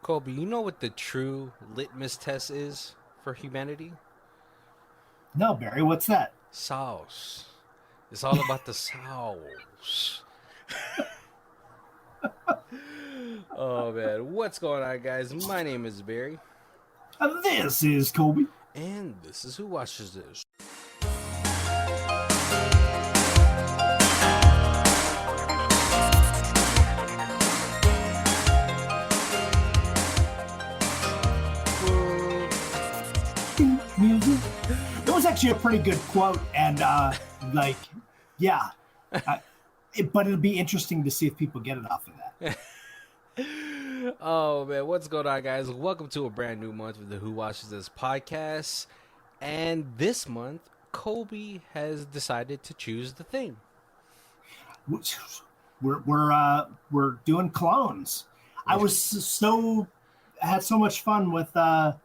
Colby, you know what the true litmus test is for humanity? No, Barry, what's that? Sauce. It's all about the sauce. Oh man, what's going on, guys? My name is Barry, This is Colby. and this is Who Watches This. Music. It was actually a pretty good quote, and yeah. But it'll be interesting to see if people get it off of that. Oh man, what's going on, guys? Welcome to a brand new month of the Who Watches This podcast. And this month, Colby has decided to choose the thing. We're doing clones. I had so much fun with the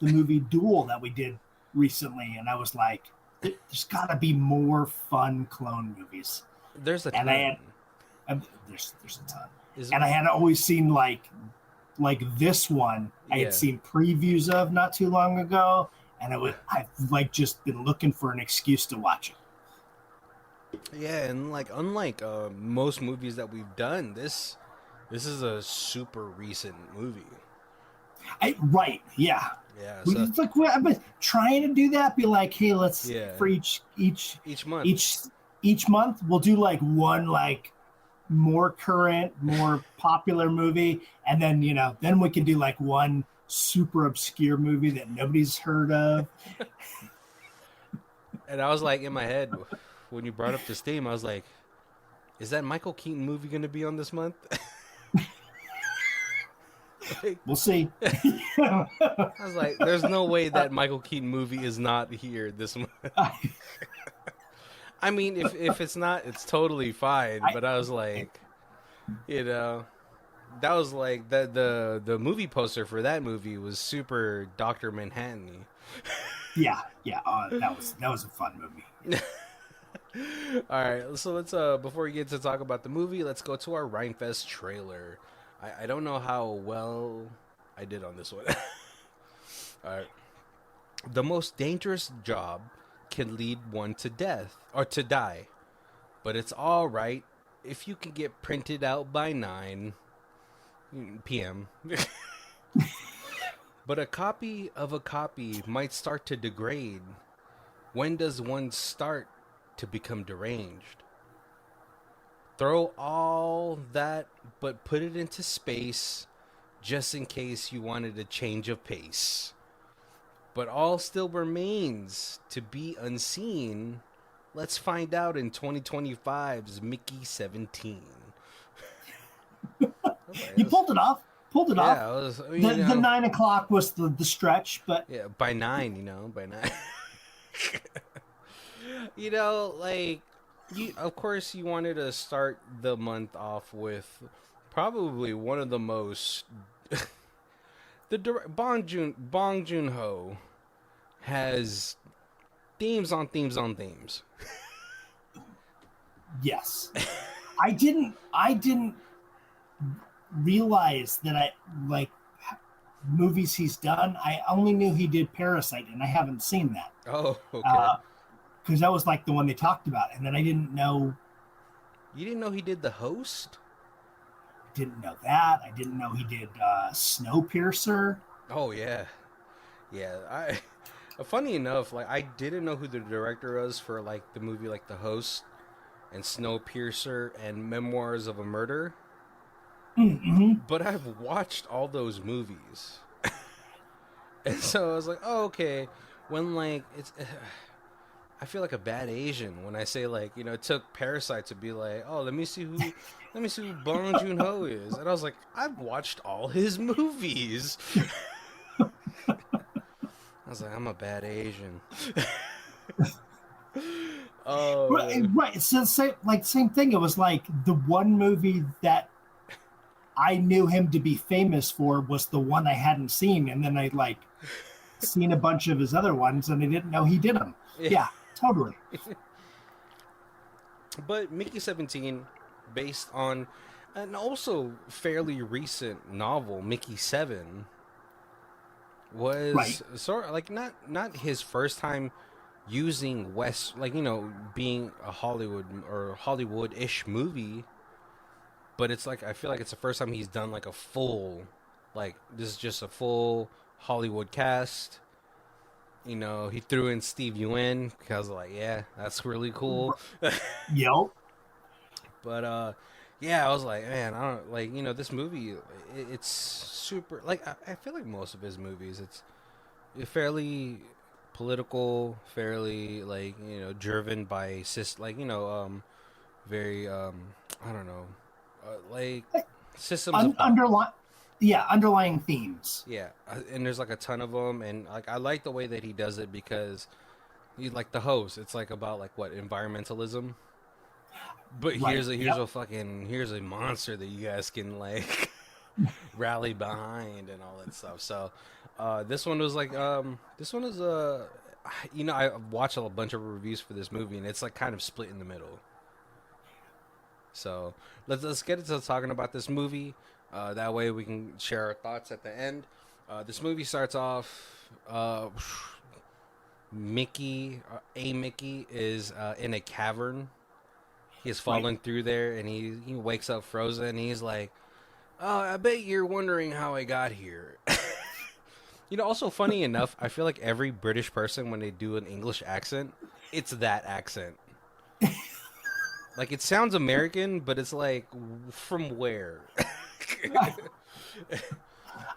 movie Duel that we did recently, and I was like, there's got to be more fun clone movies. There's a ton. There's a ton. I had always seen like this one. I had seen previews of not too long ago, and I've like just been looking for an excuse to watch it. Yeah, and like unlike most movies that we've done, this is a super recent movie. Right, yeah. Yeah, I've been trying to do that. Be like, hey, let's for each month. Each month we'll do like one like more current, more popular movie, and then then we can do like one super obscure movie that nobody's heard of. And I was like, in my head, when you brought up this theme, I was like, is that Michael Keaton movie going to be on this month? We'll see. I was like, there's no way that Michael Keaton movie is not here this month. I mean, if it's not, it's totally fine. But I was like, that was like the movie poster for that movie was super Dr. Manhattan-y. Yeah. That was a fun movie. All right, so let's before we get to talk about the movie, let's go to our Rhinefest trailer. I don't know how well I did on this one. All right. The most dangerous job can lead one to death or to die, but it's all right if you can get printed out by 9 p.m. But a copy of a copy might start to degrade. When does one start to become deranged? Throw all that, but put it into space, just in case you wanted a change of pace. But all still remains to be unseen. Let's find out in 2025's Mickey 17. You pulled it off. Yeah, the 9 o'clock was the stretch, but yeah, by 9, by 9. Of course, you wanted to start the month off with probably one of the most. Bong Joon-ho has themes on themes on themes. Yes, I didn't realize that I like movies he's done. I only knew he did Parasite, and I haven't seen that. Oh, okay. Because that was like the one they talked about, and then I didn't know. You didn't know he did The Host? Didn't know that. I didn't know he did Snowpiercer. Oh yeah. Funny enough, like I didn't know who the director was for like the movie like The Host and Snowpiercer and Memoirs of a Murder. Mm-hmm. But I've watched all those movies, and so I was like, oh okay. When like it's. I feel like a bad Asian when I say like it took Parasite to be like, oh, let me see who Bong Joon-ho is, and I was like, I've watched all his movies. I was like, I'm a bad Asian. Oh, right. It's the same thing. It was like the one movie that I knew him to be famous for was the one I hadn't seen, and then I like seen a bunch of his other ones, and I didn't know he did them. Yeah. Totally. But Mickey 17, based on an also fairly recent novel, Mickey 7, Right. was sort of like not his first time using West, like, being a Hollywood or Hollywood-ish movie, but it's like I feel like it's the first time he's done like a full, like this is just a full Hollywood cast. He threw in Steve Yuen because like, yeah, that's really cool. Yep. But yeah, I was like, man, I don't like, this movie. It's super. Like, I feel like most of his movies, it's fairly political, fairly like driven by like very I don't know, like systems of thought. Underline, yeah, underlying themes. Yeah, and there's like a ton of them, and like I like the way that he does it because he like the host. It's like about like what environmentalism. But Right. here's Yep. a fucking here's a monster that you guys can like rally behind and all that stuff. So this one was like this one is I watched a bunch of reviews for this movie and it's like kind of split in the middle. So let's get into talking about this movie. That way we can share our thoughts at the end. This movie starts off. Mickey is in a cavern. He has Right. fallen through there, and he wakes up frozen. And he's like, "Oh, I bet you're wondering how I got here." Also funny enough, I feel like every British person when they do an English accent, it's that accent. Like it sounds American, but it's like from where?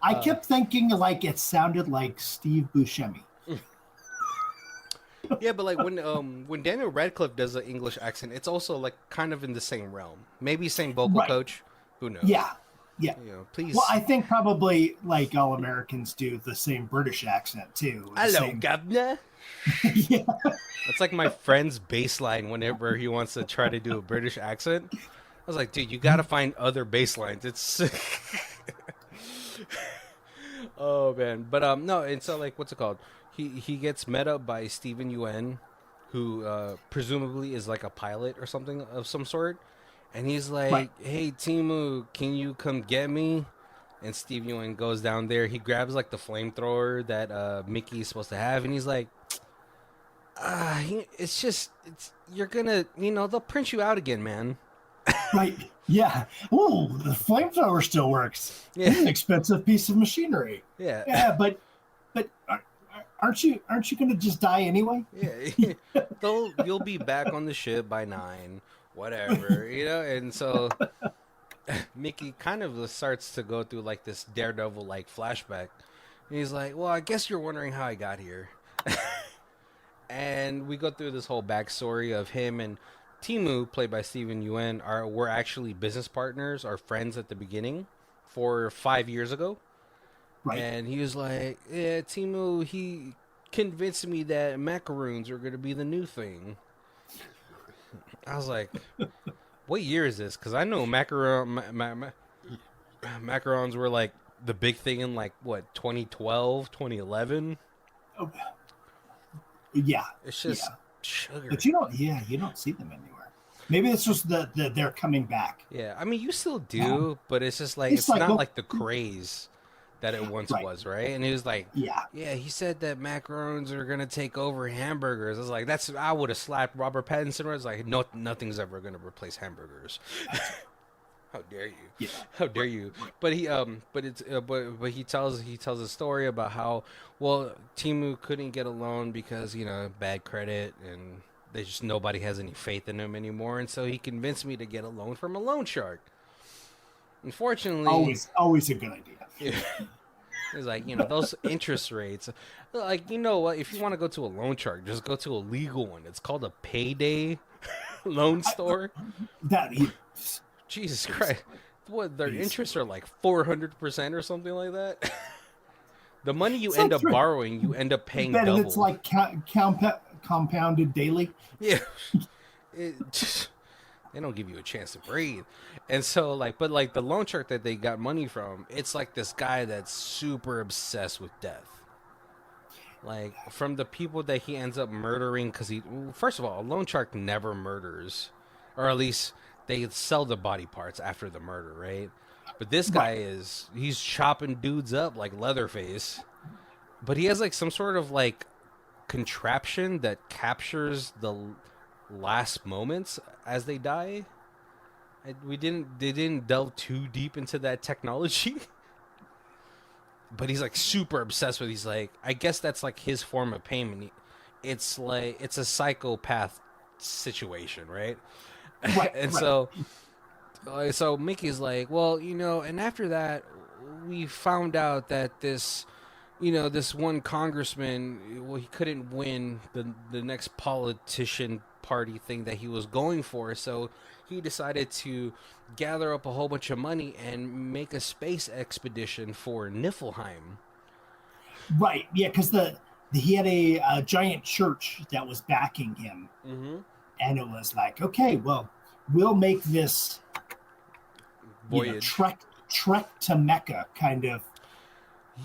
I kept thinking like it sounded like Steve Buscemi. Yeah, but like when Daniel Radcliffe does an English accent, it's also like kind of in the same realm. Maybe same vocal Right. coach. Who knows? Yeah. Yeah. Well, Please. I think probably like all Americans do the same British accent too. The Hello, same. governor. Yeah. That's like my friend's baseline whenever he wants to try to do a British accent. I was like, dude, you gotta find other baselines. It's oh man, but no, and so like, what's it called? He gets met up by Stephen Yuen, who presumably is like a pilot or something of some sort, and he's Right. like, "Hey Timu, can you come get me?" And Steve Yuen goes down there. He grabs like the flamethrower that Mickey's supposed to have, and he's like, it's you're gonna, they'll print you out again, man. Right. Yeah. Ooh, the flamethrower still works. Yeah, This is an expensive piece of machinery. yeah, Yeah, but aren't you going to just die anyway? yeah. You'll be back on the ship by 9, whatever, And so Mickey kind of starts to go through like this Daredevil like flashback. And he's like, "Well, I guess you're wondering how I got here." And we go through this whole backstory of him and Timu, played by Stephen Yuen, were actually business partners or friends at the beginning, 5 years ago. Right. And he was like, "Yeah, Timu, he convinced me that macaroons are going to be the new thing." I was like, "What year is this?" Because I know macarons were like the big thing in like what 2012, 2011. Oh, yeah. It's Yeah. just sugar. But you don't see them anywhere. Maybe it's just the they're coming back. Yeah, I mean, you still do, but it's just like It's it's like, not well, like the craze that it once right. was, right? And he was like, Yeah. "Yeah, he said that macarons are gonna take over hamburgers." I was like, "That's I would have slapped Robert Pattinson." I was like, "No, nothing's ever gonna replace hamburgers." How dare you? Yeah. How dare you? But but he tells a story about how well Timu couldn't get a loan because bad credit and they just nobody has any faith in him anymore, and so he convinced me to get a loan from a loan shark. Unfortunately, Always a good idea. it's like those interest rates. Like what? If you want to go to a loan shark, just go to a legal one. It's called a payday loan store. That Jesus Christ. What their Jeez. interests are like 400% or something like that. The money you It's end like up borrowing, you end up paying bet double. it's like compounded daily. Yeah, they don't give you a chance to breathe, and so but like the loan shark that they got money from, it's like this guy that's super obsessed with death. Like from the people that he ends up murdering, because first of all, a loan shark never murders, or at least they sell the body parts after the murder, right? But this Right. guy he's chopping dudes up like Leatherface. But he has like some sort of like contraption that captures the last moments as they die. They didn't delve too deep into that technology. But he's like super obsessed with. He's like, I guess that's like his form of payment. It's like it's a psychopath situation, right? Right. And Right. so Mickey's like, well, and after that, we found out that this one congressman, well, he couldn't win the next politician party thing that he was going for, so he decided to gather up a whole bunch of money and make a space expedition for Niflheim. Right. Yeah, because he had a giant church that was backing him, Mm-hmm. and it was like, okay, well, we'll make this Voyage. trek to Mecca kind of.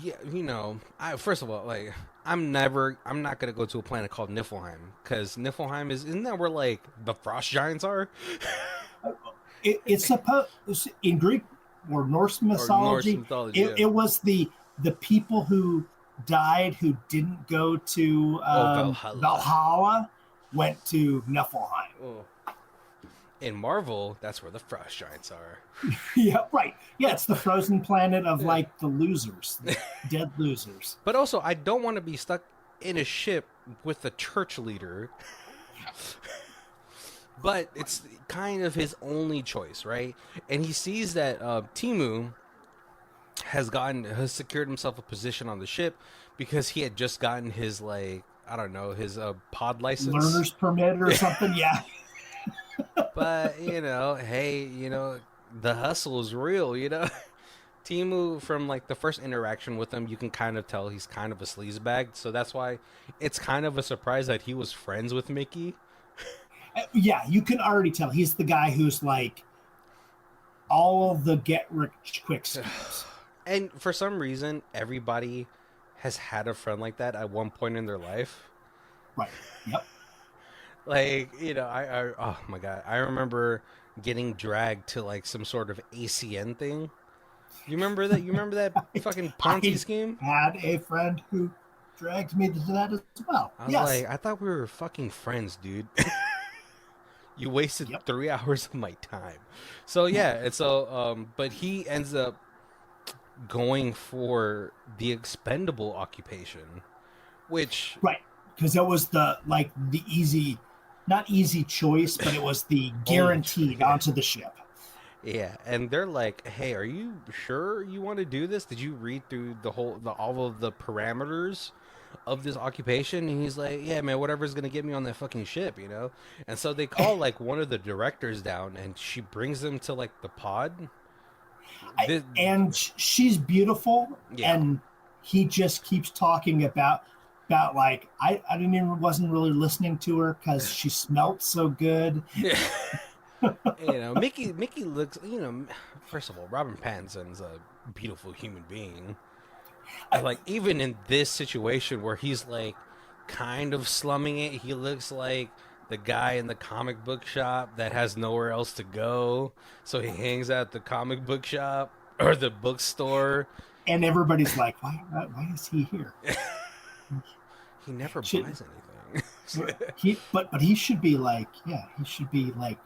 Yeah, I first of all, like, I'm not gonna go to a planet called Niflheim because Niflheim isn't that where like the frost giants are? It's supposed in Greek or Norse Or Norse mythology. mythology, yeah. It was the people who died who didn't go to Valhalla. Valhalla went to Niflheim. Oh. In Marvel, that's where the frost giants are. Yeah, right. Yeah, it's the frozen planet of like the losers, the dead losers. But also, I don't want to be stuck in a ship with a church leader. But it's kind of his only choice, right? And he sees that Timu has secured himself a position on the ship because he had just gotten his his pod license. Learner's permit or something. Yeah. But hey, the hustle is real. Timu, from like the first interaction with him, you can kind of tell he's kind of a sleazebag. So that's why it's kind of a surprise that he was friends with Mickey. Yeah, you can already tell he's the guy who's like all the get rich quick schemes. And for some reason, everybody has had a friend like that at one point in their life. Right. Yep. Like, I oh my god, I remember getting dragged to like some sort of ACN thing. You remember that? You remember that fucking Ponzi scheme? Had a friend who dragged me to that as well. I was Yes. like, I thought we were fucking friends, dude. You wasted 3 hours of my time. So yeah, and so but he ends up going for the expendable occupation, which Right, because it was the easy, not easy choice, but it was the guaranteed onto the ship. Yeah, and they're like, "Hey, are you sure you want to do this? Did you read through all of the parameters of this occupation?" And he's like, "Yeah, man, whatever's gonna get me on that fucking ship, you know." And so they call like one of the directors down, and she brings them to like the pod. And she's beautiful, and he just keeps talking about like I wasn't really listening to her because she smelled so good. Yeah. Mickey looks, first of all, Robin Pattinson's a beautiful human being. Like, even in this situation where he's like kind of slumming it, he looks like the guy in the comic book shop that has nowhere else to go, so he hangs out at the comic book shop or the bookstore, and everybody's like, why is he here? He never buys anything. But he should be like,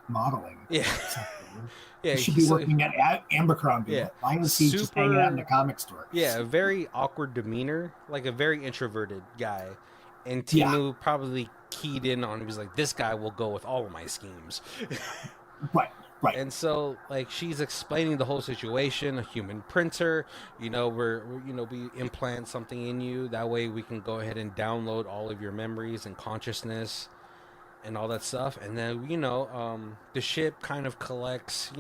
modeling. Yeah. He should be working at Abercrombie. Yeah. Why is he just hanging out in the comic store? Yeah, a very awkward demeanor, like a very introverted guy. And Timu probably keyed in on, he was like, this guy will go with all of my schemes. Right. And so, like, she's explaining the whole situation, a human printer, we implant something in you. That way we can go ahead and download all of your memories and consciousness and all that stuff. And then, the ship kind of collects,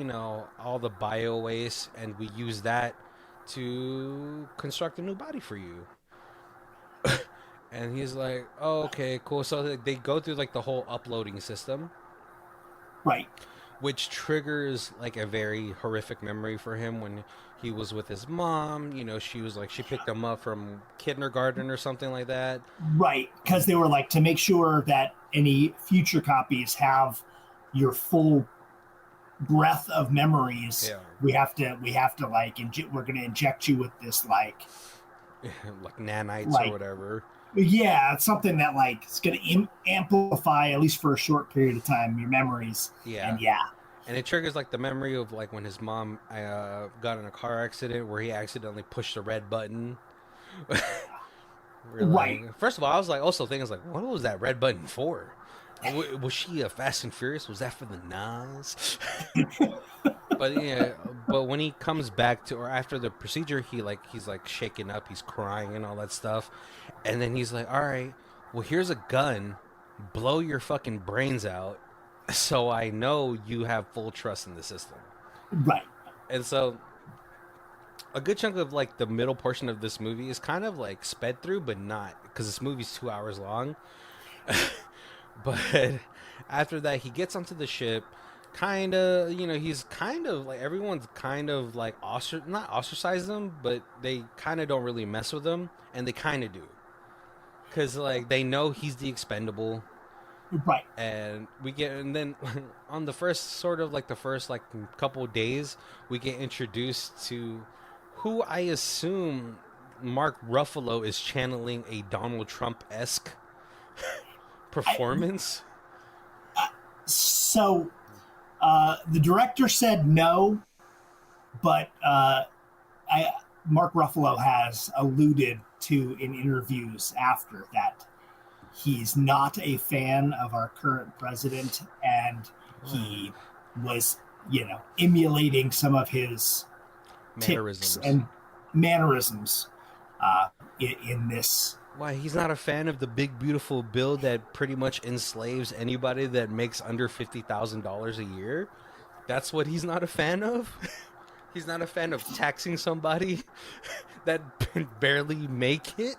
all the bio waste, and we use that to construct a new body for you. And he's like, oh, okay, cool. So they go through, like, the whole uploading system. Right. Which triggers like a very horrific memory for him when he was with his mom. She was like, she picked him up from kindergarten or something like that. Right, because they were like, to make sure that any future copies have your full breath of memories. Yeah. We have to like we're gonna inject you with this Like nanites or like whatever. yeah, it's something that like it's gonna amplify at least for a short period of time your memories. Yeah. And yeah, And it triggers like the memory of like when his mom got in a car accident where he accidentally pushed the red button. We're right. like, first of all, I was like, also thinking, I was like, what was that red button for? Was she a Fast and Furious? Was that for the Nas? But yeah, but when he comes back to or after the procedure, he's like shaken up, he's crying and all that stuff, and then he's like, all right, well here's a gun, blow your fucking brains out, so I know you have full trust in the system. Right. And so a good chunk of like the middle portion of this movie is kind of like sped through, but not because this movie's 2 hours long. But after that, he gets onto the ship. Kind of, he's kind of like everyone's kind of like not ostracized him, but they kind of don't really mess with him, and they kind of do because like they know he's the expendable. Right. And then on the first sort of like the first like couple of days, we get introduced to who I assume Mark Ruffalo is channeling a Donald Trump esque performance. So the director said no, but Mark Ruffalo has alluded to in interviews after that he's not a fan of our current president, and he was, emulating some of his tics Mannerisms. and mannerisms in this. Why he's not a fan of the big beautiful bill that pretty much enslaves anybody that makes under $50,000 a year? That's what he's not a fan of. He's not a fan of taxing somebody that barely make it.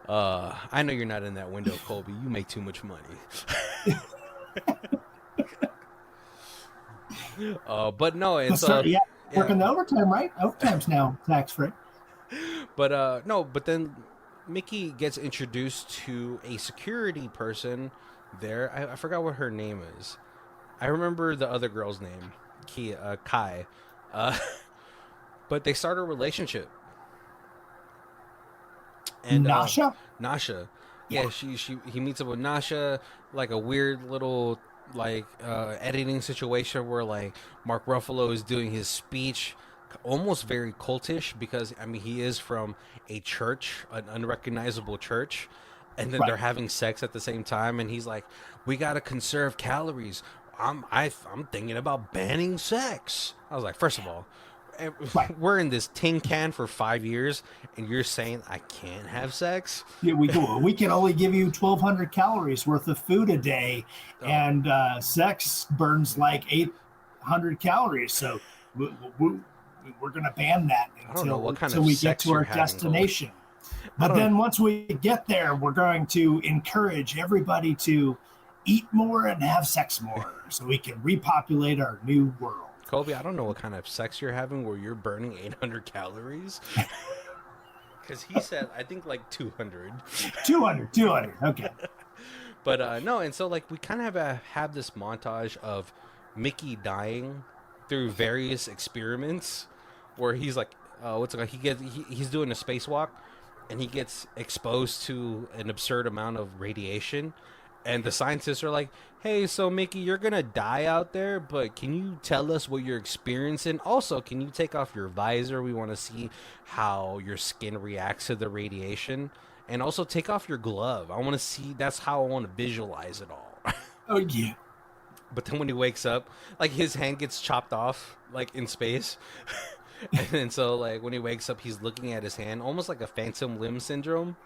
I know you're not in that window, Colby. You make too much money. But no, and so Yeah, working the yeah. overtime, right? Overtime's now tax free. But no, but then Mickey gets introduced to a security person there. I forgot what her name is. I remember the other girl's name, Kai. Uh, but they start a relationship. And Nasha? Nasha, yeah, he meets up with Nasha, like a weird little like editing situation where like Mark Ruffalo is doing his speech, almost very cultish because I mean he is from a church, an unrecognizable church, and then Right. they're having sex at the same time, and he's like, "We gotta conserve calories. I'm thinking about banning sex." I was like, first of all, Right. we're in this tin can for 5 years, and you're saying I can't have sex? Yeah, we can only give you 1,200 calories worth of food a day, Oh, and sex burns like 800 calories. So we're going to ban that I don't know what kind until of we get sex to you're our having, Cole. destination. I But don't. then once we get there, we're going to encourage everybody to eat more and have sex more so we can repopulate our new world. Kobe, I don't know what kind of sex you're having where you're burning 800 calories. Because he said, I think like 200. 200. Okay. But no, and so like we kind of have this montage of Mickey dying through various experiments where he's like, what's it called? He's doing a spacewalk and he gets exposed to an absurd amount of radiation. And the scientists are like, hey, so Mickey, you're going to die out there, but can you tell us what you're experiencing? Also, can you take off your visor? We want to see how your skin reacts to the radiation. And also take off your glove. I want to see, that's how I want to visualize it all. Oh, yeah. But then when he wakes up, like his hand gets chopped off, like in space. And then so, like, when he wakes up, he's looking at his hand, almost like a phantom limb syndrome.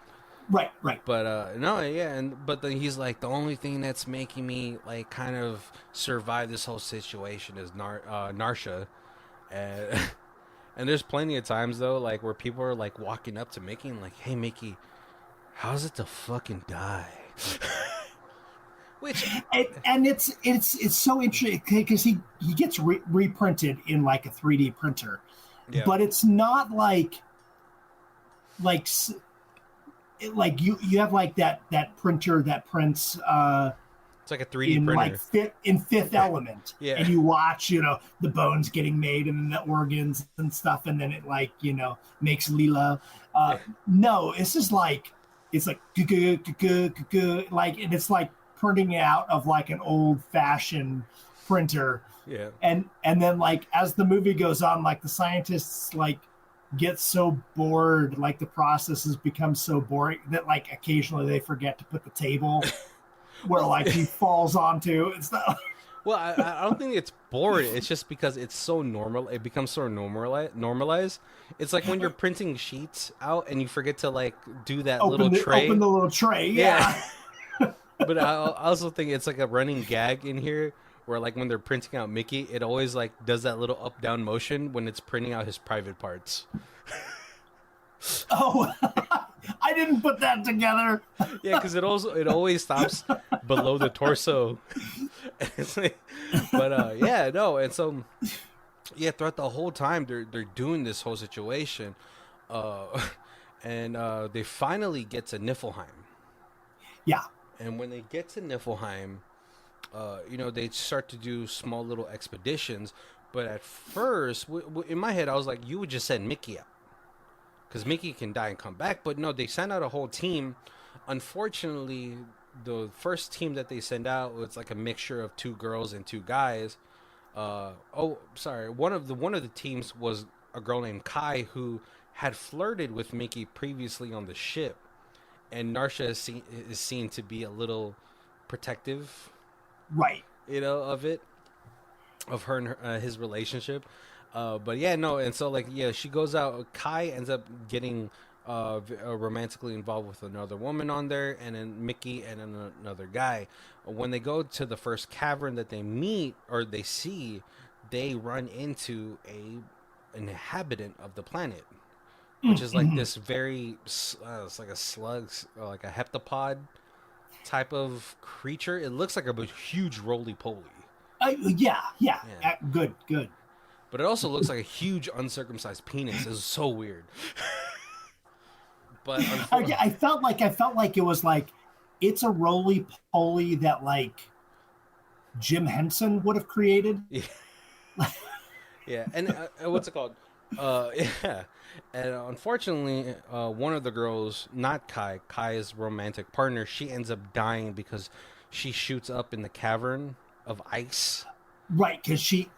Right. But no, yeah, but then he's like, the only thing that's making me like kind of survive this whole situation is Narsha, and and there's plenty of times though, like where people are like walking up to Mickey and like, hey Mickey, how's it to fucking die? Which And it's so interesting because he gets reprinted in like a 3D printer, yeah, but it's not like like you have like that printer that prints It's like a 3D in printer. Fifth Element, Yeah. and you watch, the bones getting made and the organs and stuff, and then it like makes Leela. Yeah. No, it's just like it's like like, and it's like printing it out of like an old fashioned printer, Yeah. and then like as the movie goes on, like the scientists like get so bored, like the processes become so boring that like occasionally they forget to put the table where Well, like he falls onto and stuff. well, I don't think it's bored. It's just because it's so normal. It becomes so normalized. It's like when you're printing sheets out and you forget to like do that little tray. Open the little tray. Yeah. Yeah. But I also think it's like a running gag in here where like when they're printing out Mickey, it always like does that little up down motion when it's printing out his private parts. Oh, I didn't put that together. Yeah, because it always stops below the torso. But yeah, no, and so yeah, throughout the whole time they're doing this whole situation, uh, and they finally get to Niflheim. Yeah. And when they get to Niflheim, they start to do small little expeditions. But at first, in my head, I was like, you would just send Mickey out. Because Mickey can die and come back. But no, they send out a whole team. Unfortunately, the first team that they send out was like a mixture of 2 girls and 2 guys. Sorry. One of the teams was a girl named Kai who had flirted with Mickey previously on the ship. And Narsha is seen to be a little protective, Right. of her and his relationship. But yeah, no, and so like yeah, she goes out. Kai ends up getting romantically involved with another woman on there, and then Mickey and another guy. When they go to the first cavern that they meet or they see, they run into an inhabitant of the planet, which is like this very it's like a slug, like a heptapod type of creature. It looks like a huge roly-poly. Yeah. Yeah. Good. But it also looks like a huge uncircumcised penis. It's so weird. But I felt like it was like it's a roly poly that like Jim Henson would have created. yeah, yeah. And what's it called? Yeah. And unfortunately, one of the girls, not Kai's romantic partner, she ends up dying because she shoots up in the cavern of ice. Right, because she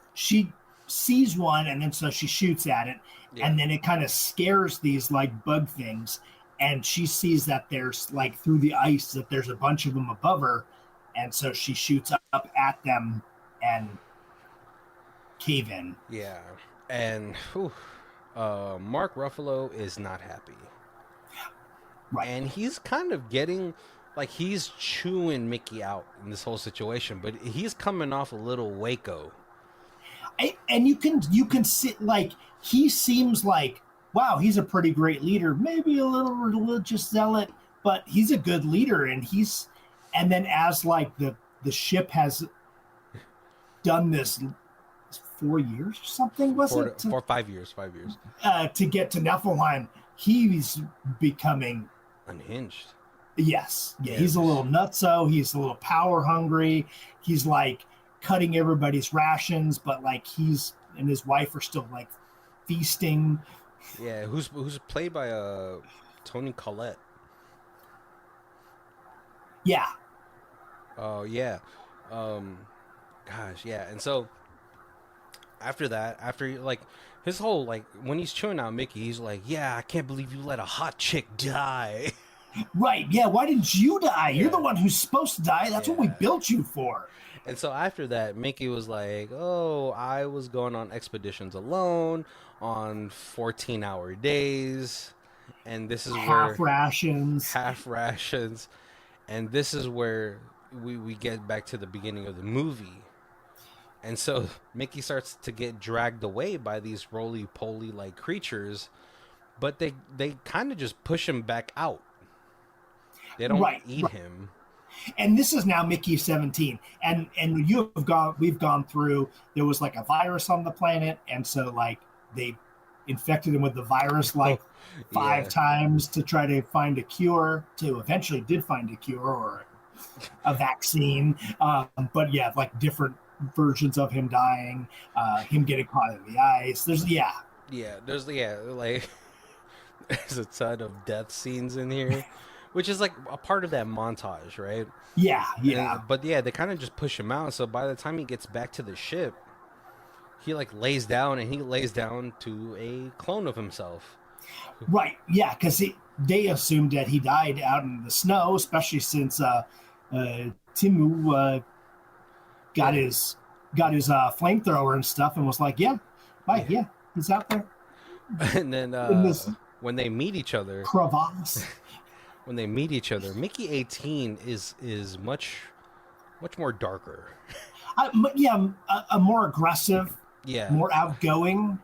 sees one, and then so she shoots at it, and then it kind of scares these like bug things, and she sees that there's like through the ice that there's a bunch of them above her, and so she shoots up at them and cave in. Yeah, and Mark Ruffalo is not happy. Right. And he's kind of getting, like, he's chewing Mickey out in this whole situation, but he's coming off a little Waco. And you can see, like, he seems like, wow, he's a pretty great leader, maybe a little religious zealot, but he's a good leader. And then as like the ship has done this 4 years or something, was it? For 5 years. To get to Niflheim, he's becoming unhinged. Yes. Yeah, he's a little nutso. He's a little power hungry. He's like cutting everybody's rations, but like he's and his wife are still like feasting. Yeah, who's played by Toni Collette. Yeah. Oh yeah. Gosh, yeah. And so after like his whole like when he's chewing out Mickey, he's like, "Yeah, I can't believe you let a hot chick die." Right. Yeah. Why didn't you die? You're the one who's supposed to die. That's what we built you for. And so after that, Mickey was like, "Oh, I was going on expeditions alone on 14-hour days, and this is half rations, and this is where we get back to the beginning of the movie." And so Mickey starts to get dragged away by these roly-poly like creatures, but they kind of just push him back out. They don't eat him. And this is now Mickey 17, and we've gone through. There was like a virus on the planet, and so like they infected him with the virus like 5 times to try to find a cure. To eventually did find a cure, or a vaccine. But yeah, like different versions of him dying, him getting caught in the ice. Yeah, like there's a ton of death scenes in here, which is like a part of that montage, right? yeah. But yeah, they kind of just push him out. So by the time he gets back to the ship, he like lays down, and he lays down to a clone of himself. Right, yeah, because they assumed that he died out in the snow, especially since Timu got Yeah, his flamethrower and stuff, and was like, yeah, right, yeah. yeah, he's out there And then in this when they meet each other, crevasse. Mickey 18 is much more darker. Yeah, a more aggressive, Yeah, more outgoing,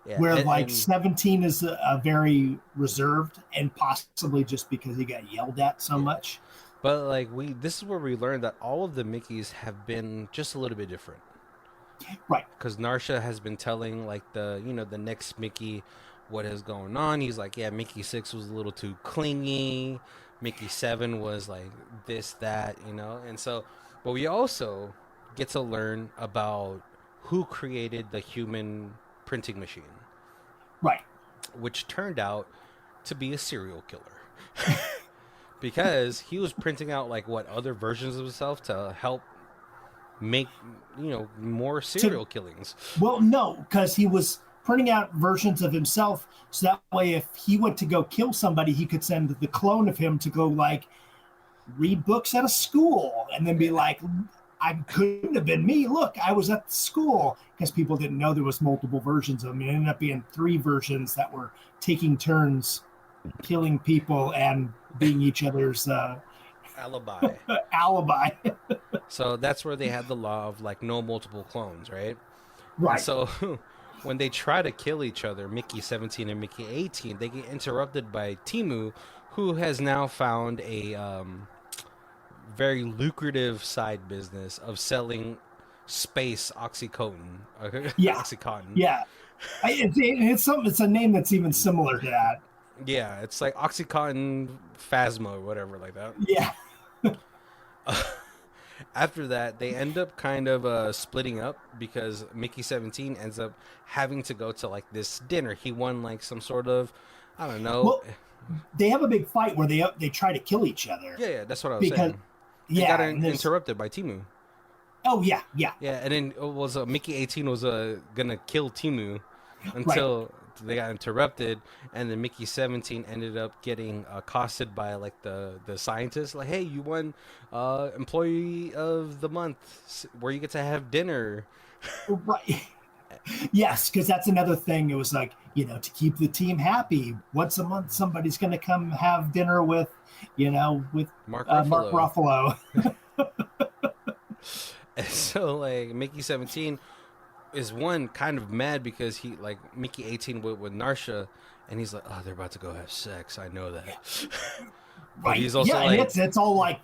yeah, where like and 17 is a very reserved, and possibly just because he got yelled at so yeah. much. But like this is where we learned that all of the Mickeys have been just a little bit different. Right. Because Narsha has been telling like the next Mickey what is going on. He's like, yeah, Mickey 6 was a little too clingy. Mickey 7 was like this, that, and so, but we also get to learn about who created the human printing machine, Right. which turned out to be a serial killer. Because he was printing out like what other versions of himself to help make more To serial killings. Well, no, because he was printing out versions of himself, so that way, if he went to go kill somebody, he could send the clone of him to go like read books at a school, and then be Yeah. like, "I couldn't have been me. Look, I was at the school." Because people didn't know there was multiple versions of him. It ended up being 3 versions that were taking turns killing people and being each other's Alibi. alibi. So that's where they had the law of like no multiple clones, right? And Right. so when they try to kill each other, Mickey 17 and Mickey 18, they get interrupted by Timu, who has now found a very lucrative side business of selling space oxycontin. Yeah. Oxycontin. Yeah. It's a name that's even similar to that. Yeah, it's like Oxycontin Phasma or whatever like that. Yeah. After that, they end up kind of splitting up because Mickey 17 ends up having to go to like this dinner. He won like some sort of, I don't know. Well, they have a big fight where they try to kill each other Yeah, that's what I was because saying. They got yeah, and there's interrupted by Timu. oh yeah, Yeah, and then it was Mickey 18 was gonna kill Timu right, until they got interrupted, and then Mickey 17 ended up getting accosted by like the scientists, like, hey, you won employee of the month, where you get to have dinner. right. Yes, because that's another thing. It was like, to keep the team happy, once a month somebody's going to come have dinner with Mark Mark Ruffalo. Ruffalo. And so like Mickey 17 is one kind of mad because he like Mickey 18 with Narsha, and he's like, oh, they're about to go have sex. I know that. But Right. he's also Yeah, and like, it's all like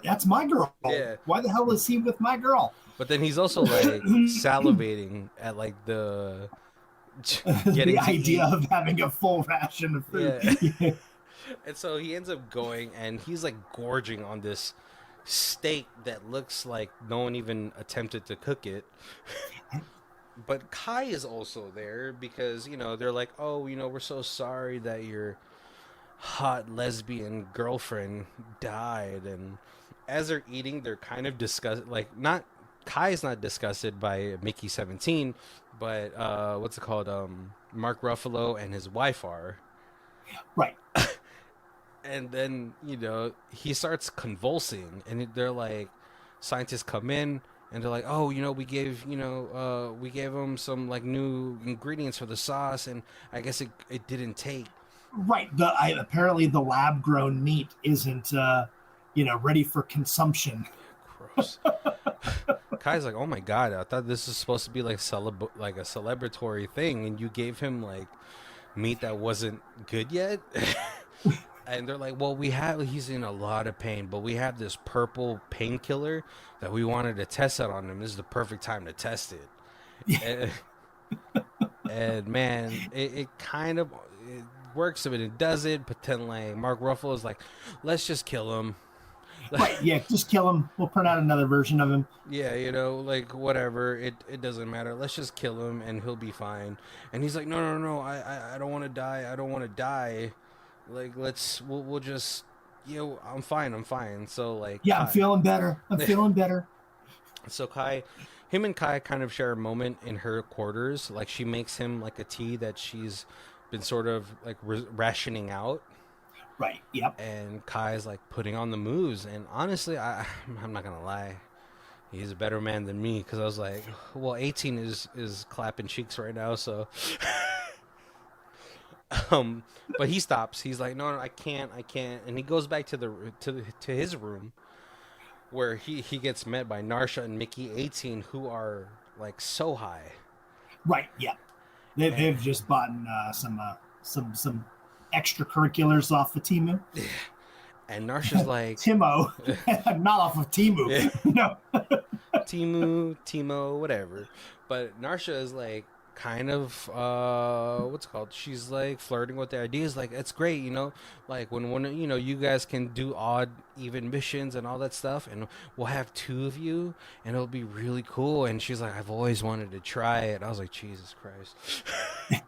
that's my girl. yeah. Why the hell is he with my girl? But then he's also like salivating at like the The getting to idea eat. of having a full ration of food. Yeah. And so he ends up going and he's like gorging on this steak that looks like no one even attempted to cook it. But Kai is also there because, they're like, oh, we're so sorry that your hot lesbian girlfriend died. And as they're eating, they're kind of disgusted. Like, not Kai's not disgusted by Mickey 17, but what's it called? Mark Ruffalo and his wife are. Right. And then, he starts convulsing, and they're like, scientists come in, and they're like, oh, we gave him some like new ingredients for the sauce, and I guess it didn't take. Right. Apparently the lab grown meat isn't ready for consumption. Gross. Kai's like, oh my god, I thought this was supposed to be like like a celebratory thing, and you gave him like meat that wasn't good yet. And they're like, well, he's in a lot of pain, but we have this purple painkiller that we wanted to test out on him. This is the perfect time to test it. And man, it kind of it works, but it doesn't. But then like Mark Ruffalo is like, let's just kill him. Right, yeah, just kill him. We'll print out another version of him. Yeah, like whatever. It doesn't matter. Let's just kill him and he'll be fine. And he's like, no, no, no. I don't want to die. I don't want to die. Like we'll just I'm fine. I'm fine. So like Yeah, I'm feeling better. I'm feeling better. So him and Kai kind of share a moment in her quarters. Like she makes him like a tea that she's been sort of like rationing out, Right. Yep. and Kai's like putting on the moves. And honestly, I'm not gonna lie, he's a better man than me because I was like, well, 18 is clapping cheeks right now, so. But he stops. He's like, no, no, I can't, and he goes back to his room where he gets met by Narsha and Mickey 18, who are like so high. Right. Yep. They've just bought some extracurriculars off of Timu. And Narsha's like Timo, not off of Timu. Yeah. No. Timo, whatever. But Narsha is like kind of what's it called? She's like flirting with the ideas. Like it's great, like when you guys can do odd even missions and all that stuff, and we'll have two of you, and it'll be really cool. And she's like, I've always wanted to try it. I was like, Jesus Christ. I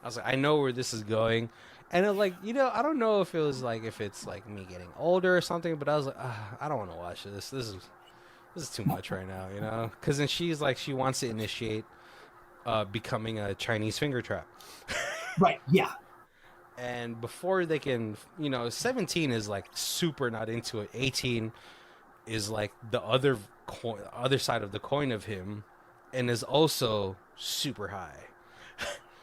was like, I know where this is going. And it, like, I don't know if it's like me getting older or something, but I was like, I don't want to watch this. This is too much right now, because then she's like, she wants to initiate becoming a Chinese finger trap. Right. Yeah. And before they can, 17 is like super not into it. 18 is like the other side of the coin of him, and is also super high.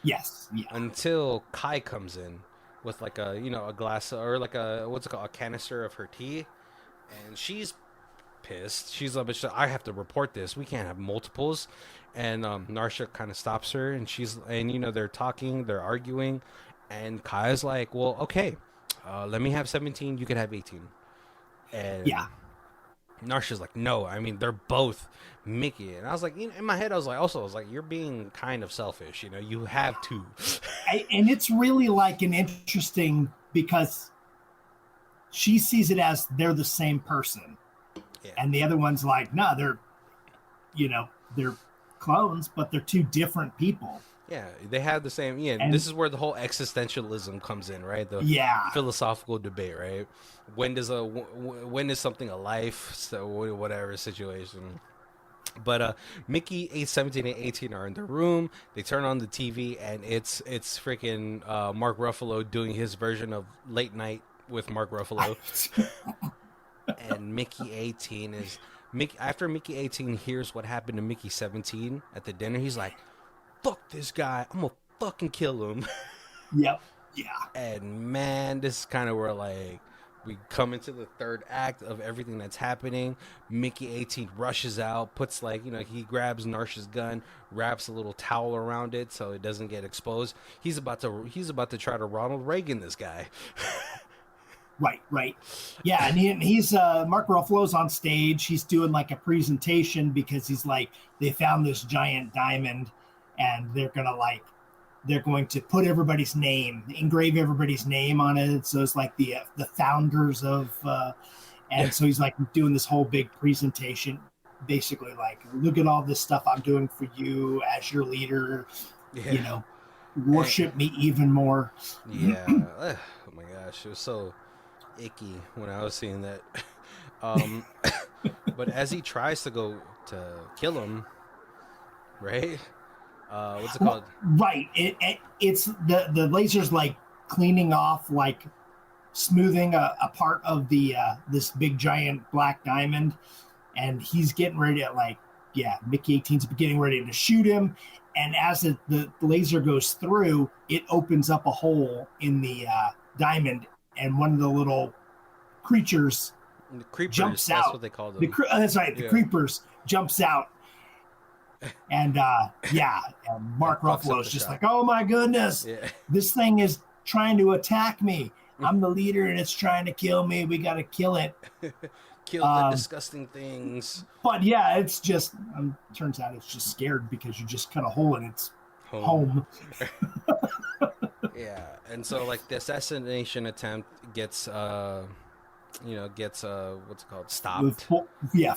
Yes. Yeah. Until Kai comes in with like a glass, or like a canister of her tea, and she's pissed. She's like, I have to report this. We can't have multiples. And Narsha kind of stops her, and they're talking, they're arguing, and Kai's like, well, okay, let me have 17, you can have 18. And yeah. Narsha's like, no, I mean, they're both Mickey. And I was like, in my head, I was like, you're being kind of selfish, you have to. And it's really like an interesting, because she sees it as they're the same person. Yeah. And the other one's like, no, they're clones, but they're two different people. Yeah, they have the same. Yeah, and this is where the whole existentialism comes in, right? The philosophical debate, right? When is something a life? So whatever situation. But Mickey, 17, and 18 are in the room. They turn on the TV, and it's freaking Mark Ruffalo doing his version of Late Night with Mark Ruffalo. And Mickey 18 is after Mickey 18 hears what happened to Mickey 17 at the dinner, he's like, fuck this guy, I'm gonna fucking kill him. Yep. Yeah. And man, this is kind of where like we come into the third act of everything that's happening. Mickey 18 rushes out, puts he grabs Narsha's gun, wraps a little towel around it so it doesn't get exposed. He's about to try to Ronald Reagan this guy. Right. Yeah, and he's Mark Ruffalo's on stage. He's doing like a presentation because he's like, they found this giant diamond, and they're going to put everybody's name, engrave everybody's name on it. So it's like the founders of, so he's like doing this whole big presentation, basically like, look at all this stuff I'm doing for you as your leader. Yeah. Worship me even more. Yeah. Oh my gosh, it was so icky when I was seeing that. But as he tries to go to kill him, right? What's it called? Right. It's the laser's like cleaning off, like smoothing a part of the this big giant black diamond, and he's getting ready to Mickey 18's getting ready to shoot him. And as the laser goes through, it opens up a hole in the diamond, and one of the little creatures jumps out. That's what they call them. That's right. The creepers jumps out. And and Mark Ruffalo's just like, oh my goodness, this thing is trying to attack me. I'm the leader and it's trying to kill me. We got to kill it. Kill the disgusting things. But yeah, it's just, turns out it's just scared because you just cut a hole in its home. Yeah, and so like the assassination attempt gets gets what's it called, stopped.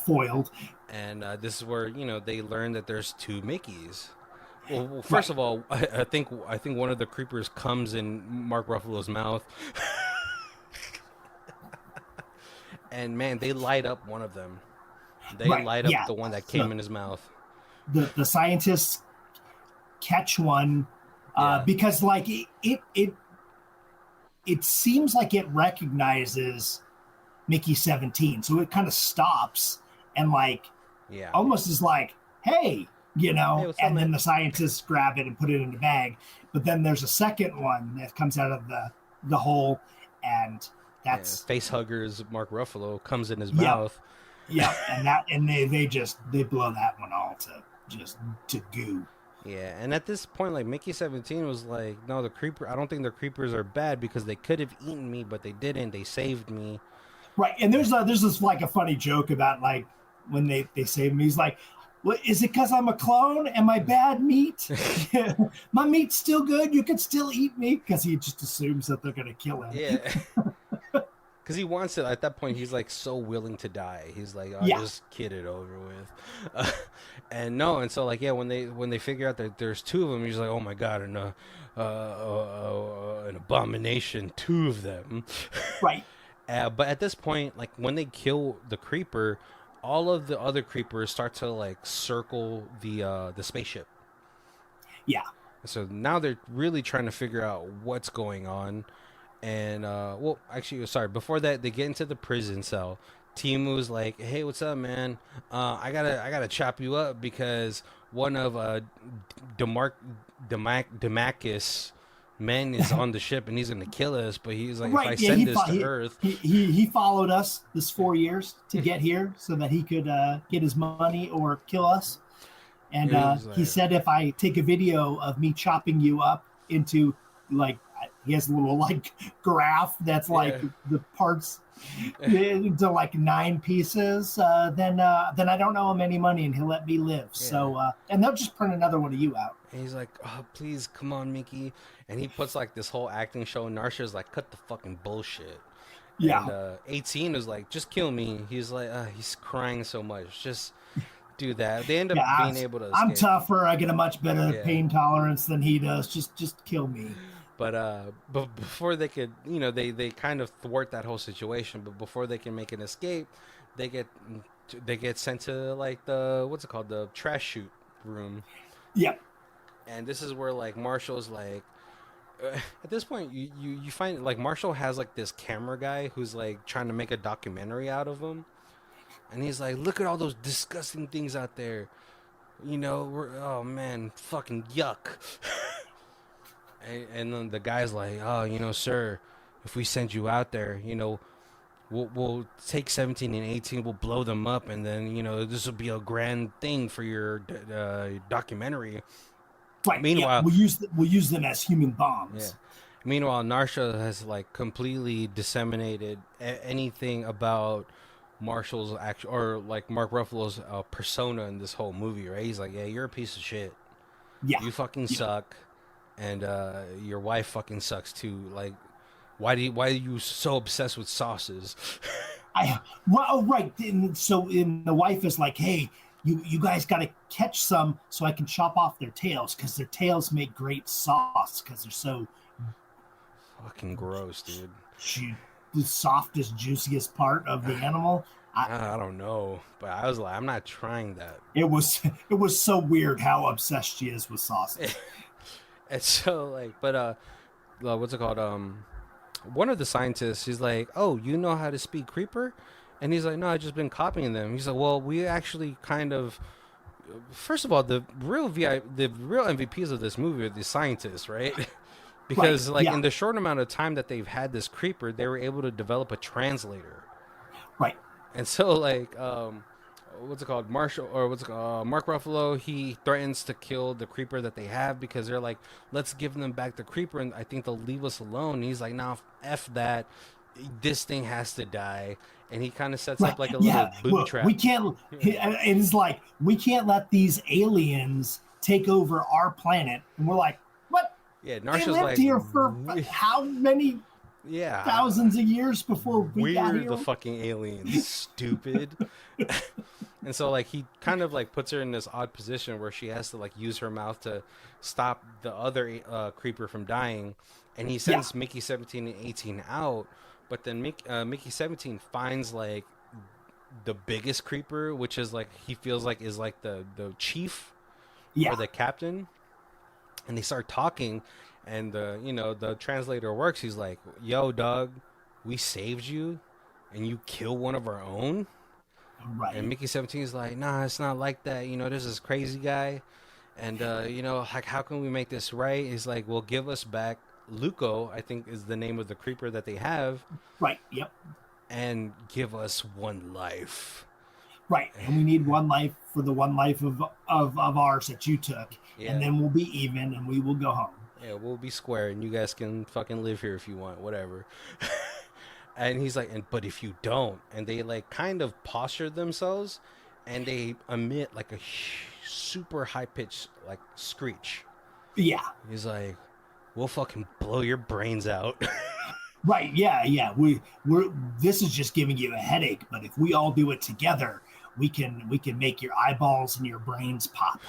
Foiled. And this is where they learn that there's two Mickeys. Well, first Right. of all, I think one of the creepers comes in Mark Ruffalo's mouth, and man, they light up one of them. They Right. light up Yeah. the one that So came in his mouth. the scientists catch one Yeah, because like it seems like it recognizes Mickey 17, so it kind of stops and like yeah. almost is like, hey, Hey, what's up, and then man? the scientists grab it and put it in the bag. But then there's a second one that comes out of the hole, and Yeah, that's face huggers Mark Ruffalo comes in his yep, mouth. yep, and they blow that one all to goo. Yeah, and at this point, like Mickey 17 was like, no, the creeper. I don't think the creepers are bad because they could have eaten me, but they didn't. They saved me. Right, and there's this like a funny joke about like when they save me. He's like, "What is it? Because I'm a clone? Am I bad meat? My meat's still good. You can still eat me." Because he just assumes that they're gonna kill him. Yeah, because he wants it. At that point, he's like so willing to die. He's like, "I'll Yeah, just get it over with." And no, and so like yeah, when they figure out that there's two of them, he's like, "Oh my god, an abomination, two of them." right. But at this point, like when they kill the creeper, all of the other creepers start to like circle the spaceship. Yeah, So now they're really trying to figure out what's going on. And well, actually, sorry. Before that, they get into the prison cell. Timu's like, "Hey, what's up, man? I gotta chop you up because one of Demarc Demacus men is on the ship and he's gonna kill us. But he's like, if right. I Yeah, send this to Earth, he followed us this 4 years to get here so that he could get his money or kill us. And he was he like, said if I take a video of me chopping you up into like he has a little like graph that's like yeah, the parts into like 9 pieces, then I don't owe him any money and he'll let me live. yeah." So and they'll just print another one of you out. And he's like, "Oh, please, come on, Mickey." And he puts like this whole acting show. And Narsha's like, "Cut the fucking bullshit." And Yeah, 18 is like, "Just kill me." He's like, he's crying so much. Just do that. They end up yeah. being able to I'm escape. tougher. I get a much better Yeah. pain tolerance than he does. Just kill me. But before they could, they kind of thwart that whole situation. But before they can make an escape, they get they get sent to like the what's it called, the trash chute room. Yep. And this is where like Marshall's like, at this point you find like Marshall has like this camera guy who's like trying to make a documentary out of him, and he's like, look at all those disgusting things out there. Oh man, fucking yuck. And then the guy's like, oh, sir, if we send you out there, we'll take 17 and 18, we'll blow them up, and then this will be a grand thing for your documentary. Right. Yeah. Meanwhile, We'll use them as human yeah. bombs. Meanwhile, Narsha has like completely disseminated anything about Marshall's actual, or like Mark Ruffalo's persona in this whole movie, right? He's like, yeah, you're a piece of shit. Yeah. You fucking Yeah. suck, and your wife fucking sucks too. Like, why are you so obsessed with sauces? Right. And the wife is like, hey, you guys got to catch some so I can chop off their tails because their tails make great sauce because they're so Fucking gross, dude. the softest, juiciest part of the animal. I don't know, but I was like, I'm not trying that. It was so weird how obsessed she is with sauces. And so like, but what's it called? One of the scientists, he's like, oh, you know how to speak creeper? And he's like, no, I've just been copying them. He's like, well, we actually kind of, first of all, the real MVPs of this movie are the scientists, right? Right. Because like Yeah. in the short amount of time that they've had this creeper, they were able to develop a translator. Right. And so like what's it called, Mark Ruffalo, he threatens to kill the creeper that they have because they're like, let's give them back the creeper and I think they'll leave us alone. And he's like, nah, F that, this thing has to die. And he kind of sets Right. up like a little Yeah. booby Well, trap. we can't. It is like we can't let these aliens take over our planet, and we're like, what? Yeah, They Narsha's lived like, here for how many Yeah, thousands of years before we got we're the here. fucking aliens, stupid. And so like he kind of like puts her in this odd position where she has to like use her mouth to stop the other creeper from dying, and he Yeah, sends Mickey 17 and 18 out, but then Mickey 17 finds like the biggest creeper, which is like he feels like is like the chief or yeah, the captain, and they start talking, and the translator works. He's like, "Yo, dog, we saved you, and you kill one of our own." And right, Mickey 17 is like, "Nah, it's not like that. There's this crazy guy, and like, how can we make this right?" He's like, "Well, give us back Luco, I think is the name of the creeper that they have, right, yep, and give us one life." right. And we need one life for the one life of ours that you took, and Yeah, then we'll be even, and we will go home. yeah, we'll be square, and you guys can fucking live here if you want, whatever. And he's like, but if you don't, and they like kind of posture themselves, and they emit like a super high pitched like screech. Yeah, He's like, we'll fucking blow your brains out. right. Yeah, yeah. We're this is just giving you a headache, but if we all do it together, we can make your eyeballs and your brains pop.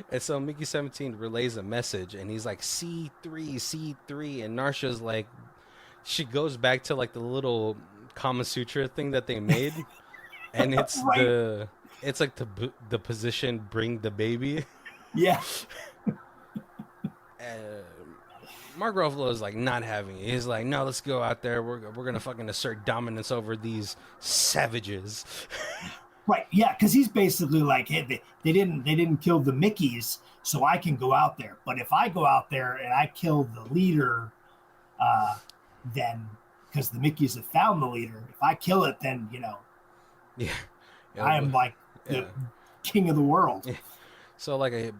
And so Mickey 17 relays a message, and he's like, C3, C3. And Narsha's like, she goes back to like the little Kama Sutra thing that they made, and Right. it's like the position bring the baby. Yeah. And Mark Ruffalo is like not having it. He's like, no, let's go out there. We're gonna fucking assert dominance over these savages. Right. Yeah, because he's basically like, hey, they didn't kill the Mickeys, so I can go out there. But if I go out there and I kill the leader, uh, then because the Mickeys have found the leader, if I kill it, then Yeah, I yeah, am like the yeah. king of the world. Yeah. So like a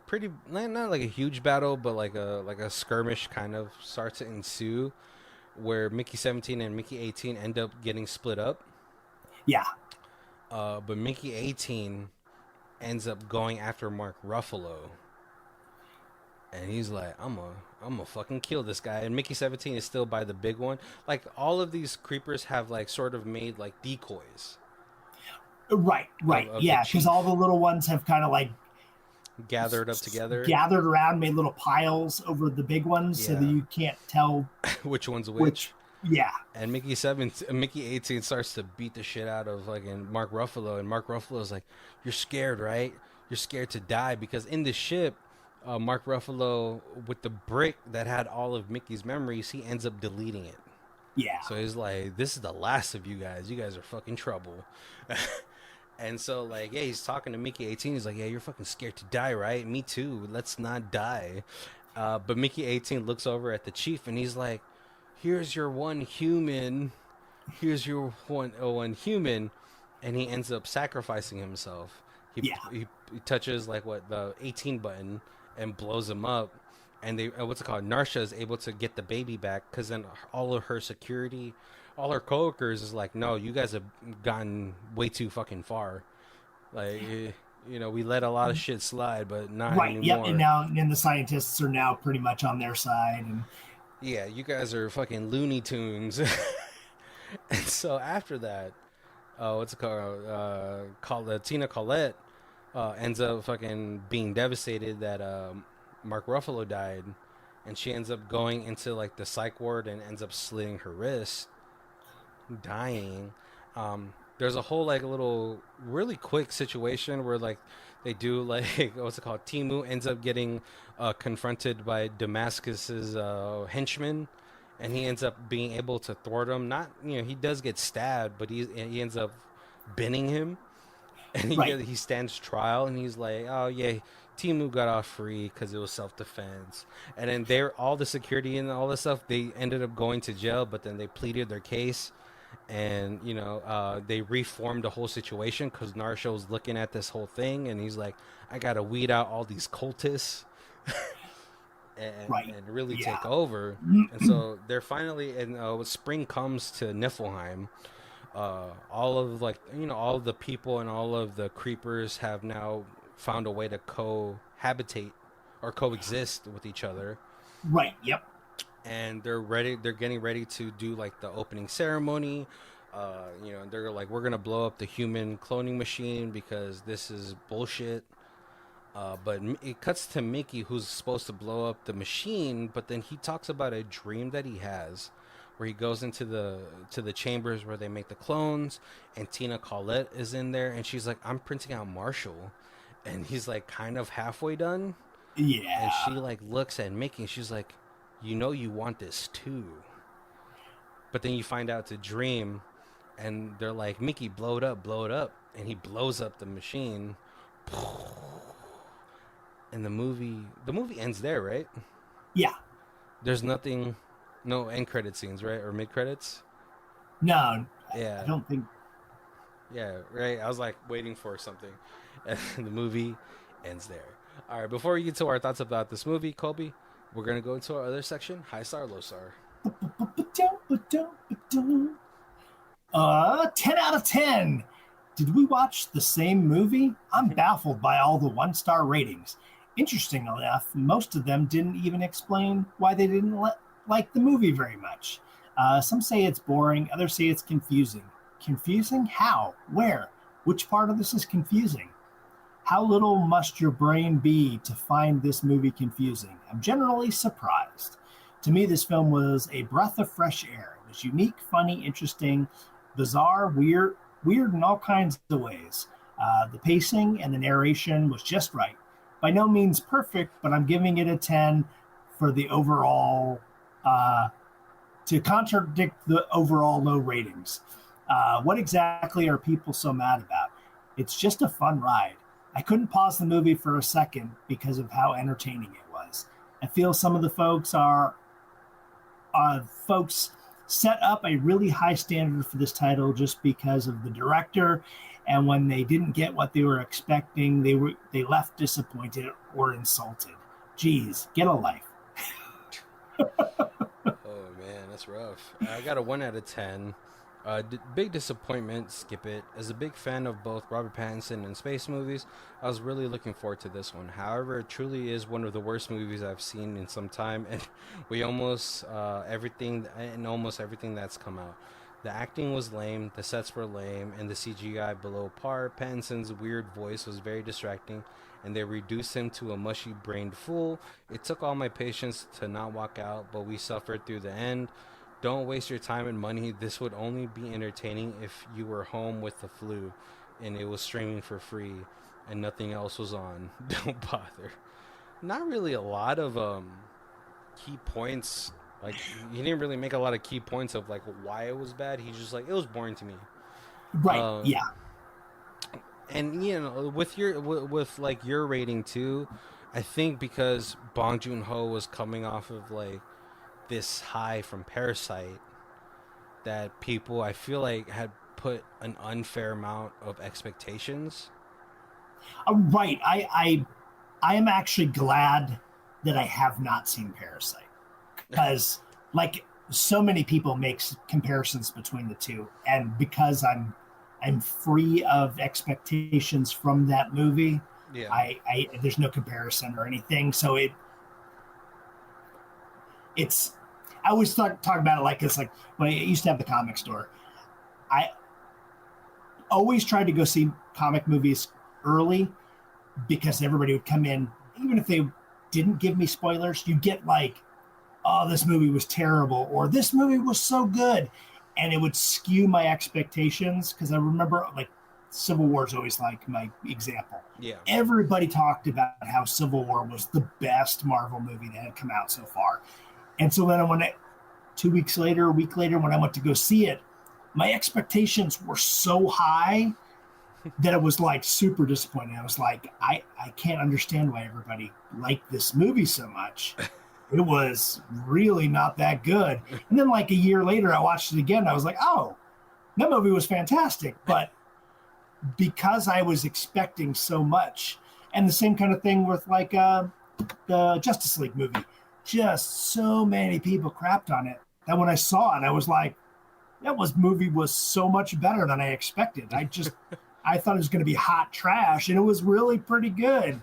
pretty not like a huge battle, but like a skirmish kind of starts to ensue, where Mickey 17 and Mickey 18 end up getting split up. Yeah. But Mickey 18 ends up going after Mark Ruffalo, and he's like, I'm gonna fucking kill this guy. And Mickey 17 is still by the big one. Like all of these creepers have like sort of made like decoys Right. Right. of the Yeah, because all chief the little ones have kind of like gathered up together. gathered around, made little piles over the big ones, so that Yeah, you can't tell which one's which. which? Yeah. And Mickey 18 starts to beat the shit out of like and Mark Ruffalo, and Mark Ruffalo is like, "You're scared, right? You're scared to die because in the ship, Mark Ruffalo with the brick that had all of Mickey's memories, he ends up deleting it. Yeah. So he's like, "This is the last of you guys. You guys are fucking trouble." And so like, yeah, he's talking to Mickey 18. He's like, "Yeah, you're fucking scared to die, right? Me too. Let's not die." But Mickey 18 looks over at the chief, and he's like, "Here's your one human. Here's your one human," and he ends up sacrificing himself. He Yeah. he touches like what the 18 button and blows him up, and they what's it called? Narsha is able to get the baby back because then all of her security, all her coworkers is like, "No, you guys have gotten way too fucking far. Like, we let a lot of shit slide, but not Right. Yep. And anymore." now, and the scientists are now pretty much on their side. And Yeah, you guys are fucking Looney Tunes. And so after that, what's it called? Tina Collette ends up fucking being devastated that Mark Ruffalo died, and she ends up going into like the psych ward and ends up slitting her wrist, dying. There's a whole like little really quick situation where like they do like what's it called? Timu ends up getting confronted by Damascus's henchman, and he ends up being able to thwart him. Not he does get stabbed, but he ends up binning him, and right. he stands trial, and he's like, "Oh yeah, Timu got off free because it was self defense." And then they're all the security and all this stuff. They ended up going to jail, but then they pleaded their case, and they reformed the whole situation because Narsha was looking at this whole thing, and he's like, "I gotta weed out all these cultists." Right. And really Yeah. take over. And so they're finally, and when spring comes to Niflheim, all of all of the people and all of the creepers have now found a way to cohabitate or coexist with each other. Right. Yep. and they're ready. They're getting ready to do like the opening ceremony. They're like, we're gonna blow up the human cloning machine because this is bullshit. But it cuts to Mickey, who's supposed to blow up the machine, but then he talks about a dream that he has, where he goes into the chambers where they make the clones, and Tina Collette is in there, and she's like, "I'm printing out Marshall," and he's like, kind of halfway done, and she Yeah. like looks at Mickey, and she's like, "You know, you want this too," but then you find out it's a dream, and they're like, "Mickey, blow it up," and he blows up the machine. And the movie ends there, right? Yeah. There's nothing, no end credit scenes, right? Or mid credits. No, I Yeah, don't think. yeah, right. I was like waiting for something, and the movie ends there. All right, before we get to our thoughts about this movie, Colby, we're gonna go into our other section: high star, low star. 10 out of 10. Did we watch the same movie? I'm baffled by all the 1-star ratings. Interesting enough, most of them didn't even explain why they didn't like the movie very much. Some say it's boring, others say it's confusing. Confusing? How? Where? Which part of this is confusing? How little must your brain be to find this movie confusing? I'm generally surprised. To me, this film was a breath of fresh air. It was unique, funny, interesting, bizarre, weird in all kinds of ways. The pacing and the narration was just right. By no means perfect, but I'm giving it a 10 for the overall, to contradict the overall low ratings. What exactly are people so mad about? It's just a fun ride. I couldn't pause the movie for a second because of how entertaining it was. I feel some of the folks set up a really high standard for this title just because of the director, and when they didn't get what they were expecting, they left disappointed or insulted. Geez, get a life. Oh man, that's rough. I got a 1 out of 10. Big disappointment. Skip it. As a big fan of both Robert Pattinson and space movies, I was really looking forward to this one. However, it truly is one of the worst movies I've seen in some time, and we almost everything that's come out. The acting was lame, the sets were lame, and the CGI below par. Pattinson's weird voice was very distracting, and they reduced him to a mushy brained fool. It took all my patience to not walk out, but we suffered through the end. Don't waste your time and money. This would only be entertaining if you were home with the flu and it was streaming for free and nothing else was on. Don't bother. Not really a lot of key points. Like he didn't really make a lot of key points of like why it was bad. He's just like it was boring to me. Right, Um yeah. and with with like your rating too, I think because Bong Joon-ho was coming off of like this high from Parasite, that people I feel like had put an unfair amount of expectations. Right. I am actually glad that I have not seen Parasite because, like, so many people make comparisons between the two, and because I'm free of expectations from that movie, Yeah. I there's no comparison or anything. So it's I always talk about it like it's like when I used to have the comic store. I always tried to go see comic movies early because everybody would come in, even if they didn't give me spoilers, you get like, oh, this movie was terrible, or this movie was so good. And it would skew my expectations because I remember like Civil War is always like my example. Yeah. Everybody talked about how Civil War was the best Marvel movie that had come out so far. And so then when 2 weeks later, a week later, when I went to go see it, my expectations were so high that it was like super disappointing. I was like, I can't understand why everybody liked this movie so much. It was really not that good. And then like a year later, I watched it again. I was like, oh, that movie was fantastic. But because I was expecting so much, and the same kind of thing with like the Justice League movie, just so many people crapped on it that when I saw it, I was like, movie was so much better than I expected. I thought it was going to be hot trash, and it was really pretty good.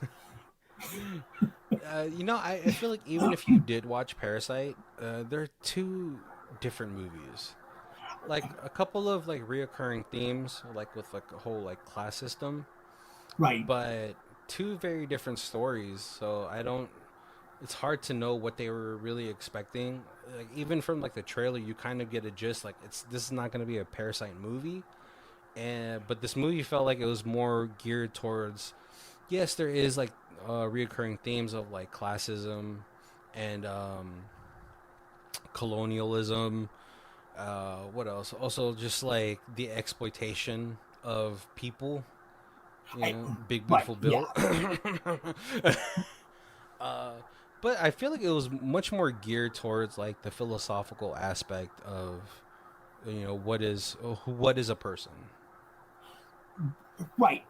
I feel like even if you did watch Parasite, they're two different movies. Like a couple of like reoccurring themes, like with like a whole like class system, Right. but two very different stories. So I don't. It's hard to know what they were really expecting. Like even from like the trailer, you kind of get a gist. Like this is not going to be a Parasite movie, and but this movie felt like it was more geared towards. Yes, there is like reoccurring themes of like classism and colonialism. What else? Also, just like the exploitation of people. I, Big right. beautiful Yeah. bill. uh, but I feel like it was much more geared towards like the philosophical aspect of what is a person. Right.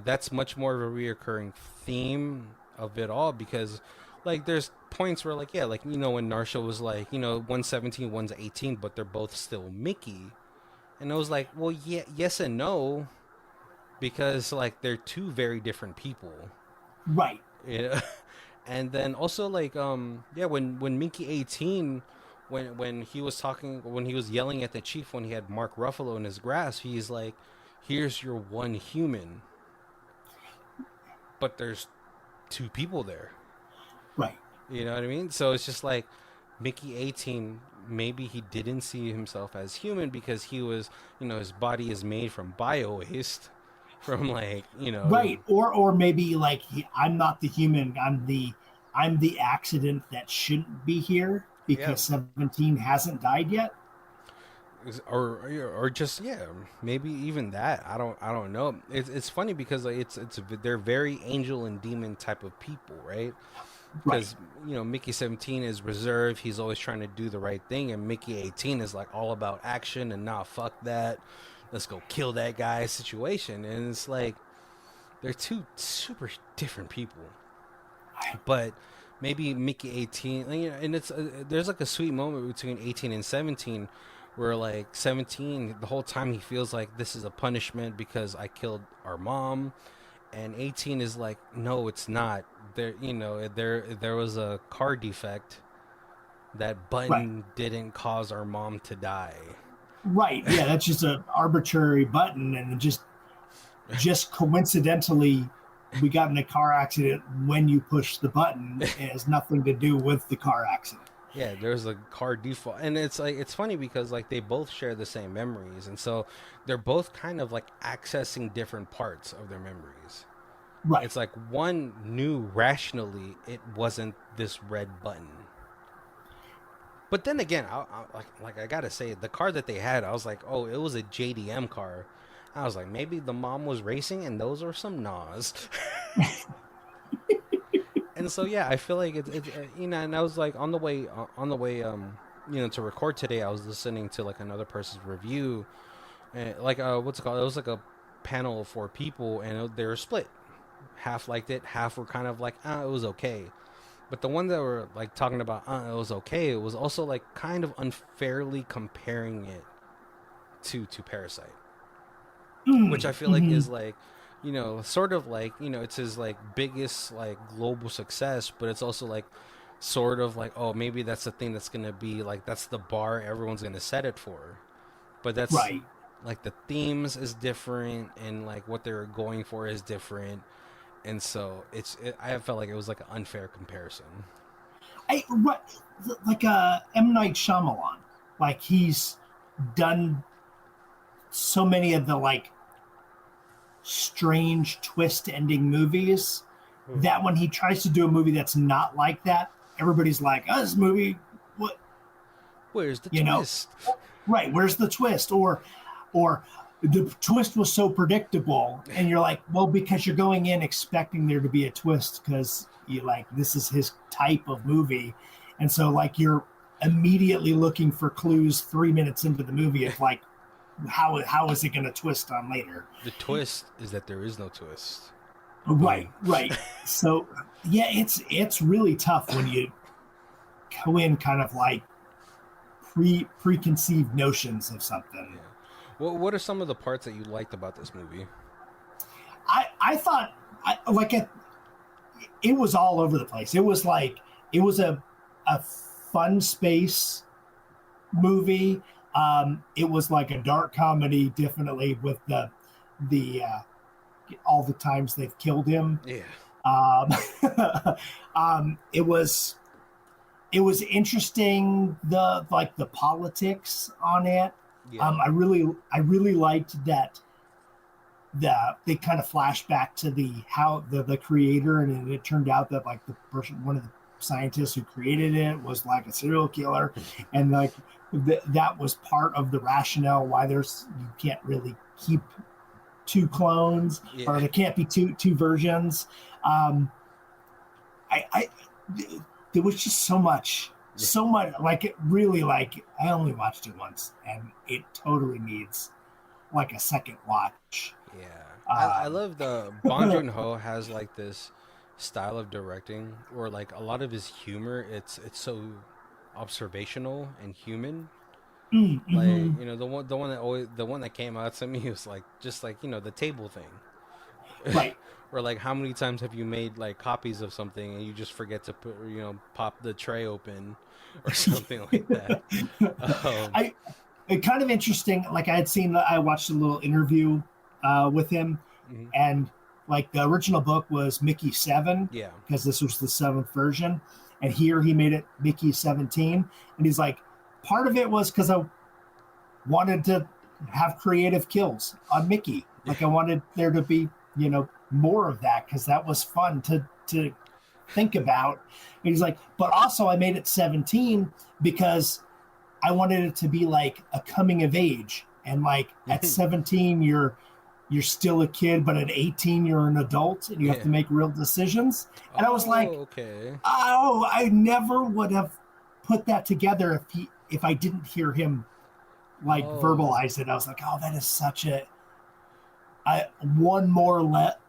That's much more of a reoccurring theme of it all because like there's points where like yeah like when Narsha was like one's 17 one's 18 but they're both still Mickey, and I was like, well, yeah, yes and no, because like they're two very different people. Right. Yeah. And then also like yeah, when Mickey 18, when he was talking, when he was yelling at the chief, when he had Mark Ruffalo in his grasp, he's like, here's your one human, but there's two people there. Right. You know what I mean? So it's just like Mickey 18, maybe he didn't see himself as human because he was, his body is made from bio waste, from like, Right. Or maybe like I'm not the human. I'm the accident that shouldn't be here yeah, because 17 hasn't died yet. or just yeah, maybe even that. I don't know. It's funny because like they're very angel and demon type of people, right? Right. Because Mickey 17 is reserved, he's always trying to do the right thing, and Mickey 18 is like all about action and nah, fuck that, let's go kill that guy situation. And it's like they're two super different people, but maybe Mickey 18, and it's there's like a sweet moment between 18 and 17 where like 17 the whole time he feels like this is a punishment because I killed our mom, and 18 is like, no, it's not. There was a car defect. That Right. button didn't cause our mom to die. Right. Yeah, that's just an arbitrary button, and just coincidentally, we got in a car accident when you push the button. It has nothing to do with the car accident. Yeah, there's a car default, and it's like it's funny because like they both share the same memories, and so they're both kind of like accessing different parts of their memories. Right. It's like one knew rationally it wasn't this red button. But then again, like I gotta say, the car that they had, I was like, oh, it was a JDM car. I was like, maybe the mom was racing, and those are some Nas. And so yeah, I feel like it's and I was like on the way to record today, I was listening to like another person's review, like what's it called? It was like a panel of four people, and they were split. Half liked it, half were kind of like, it was okay. But the one that were like talking about, it was okay, it was also like kind of unfairly comparing it to Parasite, which I feel like Mm-hmm. is like, sort of like, it's his like biggest like global success, but it's also like sort of like, oh, maybe that's the thing that's gonna be like that's the bar everyone's gonna set it for. But that's Right. like the themes is different and like what they're going for is different, and so I felt like it was like an unfair comparison. What like M Night Shyamalan, like he's done so many of the like strange twist ending movies that when he tries to do a movie that's not like that, everybody's like, "Oh, this movie, what Where's the you know?" twist? Right? Where's the twist? Or the twist was so predictable, and you're like, well, because you're going in expecting there to be a twist because you like this is his type of movie, and so like you're immediately looking for clues 3 minutes into the movie of like how is it going to twist on later. The twist is that there is no twist. Right, Boom. right. So yeah, it's really tough when you go in kind of like preconceived notions of something. Yeah. What are some of the parts that you liked about this movie? I thought I like it. it was all over the place. It was like it was a fun space movie. It was like a dark comedy, definitely with the all the times they've killed him. Yeah. Um, it was interesting, the politics on it. Yeah. I really liked that they kind of flashed back to the creator, and it turned out that like the person, one of the scientists who created it, was like a serial killer, and like that was part of the rationale why you can't really keep two clones, Yeah. or there can't be two versions. I there was just so much, like it really, like I only watched it once, and it totally needs like a second watch. Yeah. I Um, love the Bong Joon-ho has like this style of directing where like a lot of his humor, it's so observational and human. Like, mm-hmm. the one that came out to me was like just like, the table thing. Right. Or like how many times have you made like copies of something and you just forget to put, pop the tray open or something like that. Um, I It kind of interesting. Like I watched a little interview with him, mhm. and like the original book was Mickey 7, Yeah. because this was the seventh version, and here he made it Mickey 17, and he's like, part of it was because I wanted to have creative kills on Mickey. Like I wanted there to be, more of that, because that was fun to think about. And he's like, but also I made it 17 because I wanted it to be like a coming of age. And like at 17, you're still a kid, but at 18, you're an adult, and you have Yeah. to make real decisions. And I was Oh, like, okay. oh, I never would have put that together if I didn't hear him like Oh, verbalize it. I was like, oh, that is such one more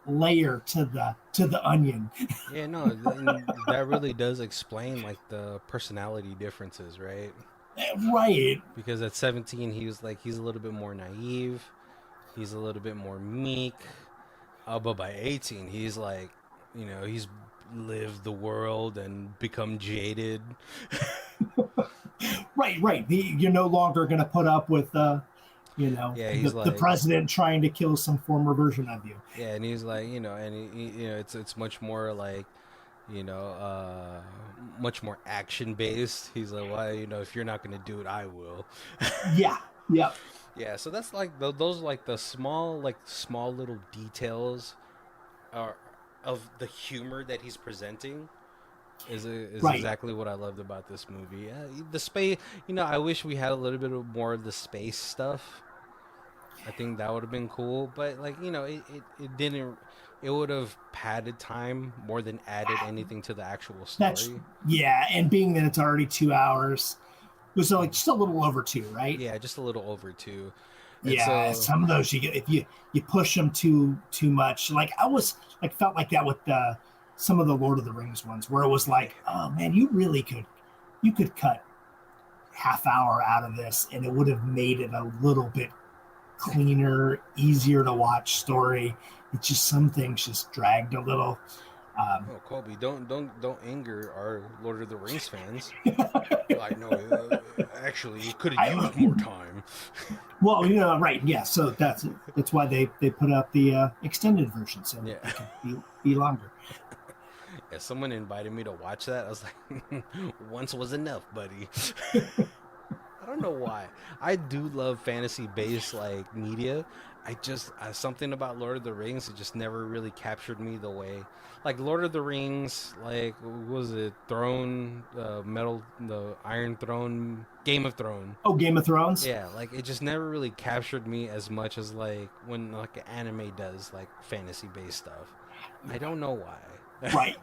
layer to the onion. yeah, no, and that really does explain like the personality differences, right? Right. Because at 17, he's a little bit more naive, he's a little bit more meek. But by 18, he's like, he's lived the world and become jaded. Right. You're no longer going to put up with, Yeah, he's the like, president trying to kill some former version of you. yeah, and he's like, it's much more like, you know, uh, much more action based. He's like, well, if you're not gonna do it, I will. Yeah. Yeah. Yeah, so that's like those like the small little details are of the humor that he's presenting is Right. exactly what I loved about this movie. The space, I wish we had a little bit more of the space stuff. I think that would have been cool, but like it didn't. It would have padded time more than added anything to the actual That's story. Yeah, and being that it's already 2 hours, it was like just a little over two, right? Yeah, just a little over two, and Yeah, so some of those you get, if you push them too much. Like I was like felt like that with some of the Lord of the Rings ones, where it was like, oh man, you could cut half hour out of this, and it would have made it a little bit cleaner, easier to watch story. It's just some things just dragged a little. Um, oh, Colby, don't anger our Lord of the Rings fans. Like, no, actually, you could have I used more time. Well, right, yeah. So that's why they put out the extended version, so Yeah. that they can be longer. Yeah, someone invited me to watch that. I was like, once was enough, buddy. I don't know why. I do love fantasy based like media. I just something about Lord of the Rings, it just never really captured me the way like Lord of the Rings, like what was it Throne, the Iron Throne, Game of Thrones. Oh, Game of Thrones. Yeah, like it just never really captured me as much as like when like an anime does like fantasy based stuff. I don't know why. Right.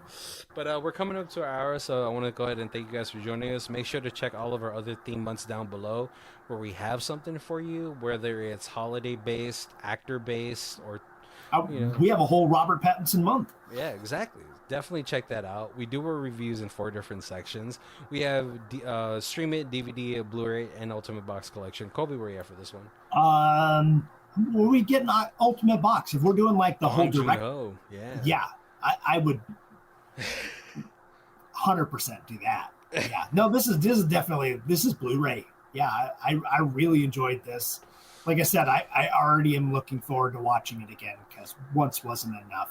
But we're coming up to our hour, so I want to go ahead and thank you guys for joining us. Make sure to check all of our other theme months down below where we have something for you, whether it's holiday based, actor based, or, you know, We have a whole Robert Pattinson month. yeah, exactly. Definitely check that out. We do our reviews in 4 different sections. We have Stream It, DVD, Blu-ray, and Ultimate Box Collection. Colby, where are you at for this one? When we get an ultimate box, if we're doing like the whole Bong direct, Joon-ho, yeah. yeah, I would. 100% do that. Yeah. No, this is definitely, this is Blu-ray. Yeah, I really enjoyed this. Like I said, I already am looking forward to watching it again because once wasn't enough.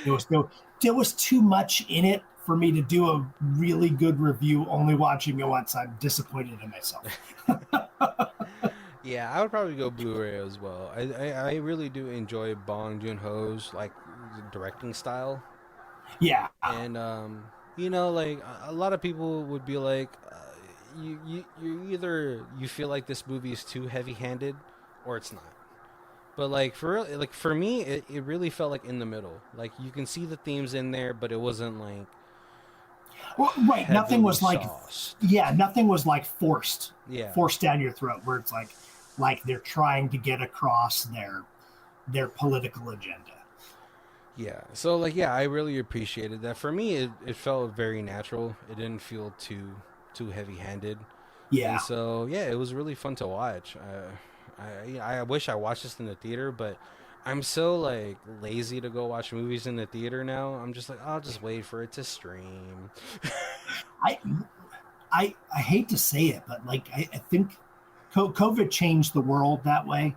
There was too much in it for me to do a really good review. Only watching it once, I'm disappointed in myself. Yeah, I would probably go Blu-ray as well. I really do enjoy Bong Joon-ho's like directing style, Yeah. and you know, like a lot of people would be like, you either you feel like this movie is too heavy-handed, or it's not. But like for real, like for me, it really felt like in the middle. Like you can see the themes in there, but it wasn't like Well, right. Nothing heavily was like, sauced. yeah, nothing was like Yeah. forced down your throat, where it's like they're trying to get across their political agenda. Yeah. So like yeah, I really appreciated that. For me it felt very natural. It didn't feel too heavy-handed. And Yeah. so yeah, it was really fun to watch. I wish I watched this in the theater, but I'm so like lazy to go watch movies in the theater now. I'm just like I'll just wait for it to stream. I I hate to say it, but like I think COVID changed the world that way.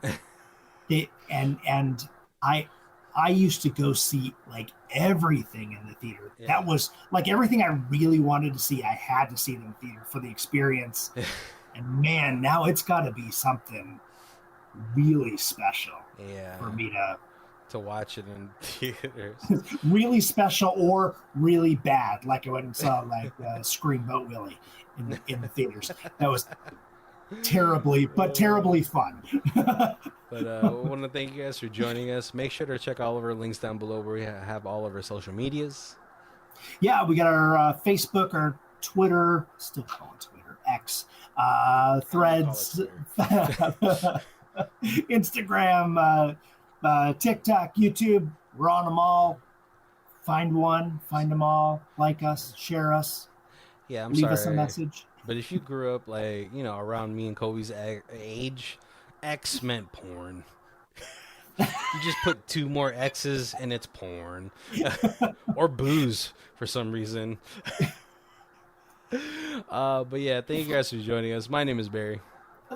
And I I used to go see like everything in the theater. Yeah. That was like everything I really wanted to see. I had to see it in the theater for the experience. And man, now it's got to be something really special for Yeah. me to To watch it in theaters. really special or really bad. Like I went and saw like Scream Boat Willie in the theaters. That was terribly fun. But I want to thank you guys for joining us. Make sure to check all of our links down below where we have all of our social medias. Yeah, we got our Facebook, our Twitter, still calling Twitter, X, Threads, Instagram, TikTok, YouTube. We're on them all. Find one, find them all. Like us, share us, Yeah, I'm leave us a sorry. message. But if you grew up like, you know, around me and Kobe's age, X meant porn. You just put two more X's and it's porn. Or booze for some reason. But yeah, thank you guys for joining us. My name is Barry.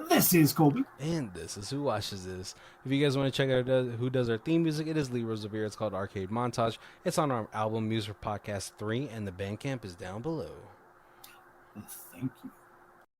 This is Colby. And this is Who Watches This. If you guys want to check out who does our theme music, it is Lee Rosevere. It's called Arcade Montage. It's on our album Music Podcast 3, and the Bandcamp is down below. Thank you.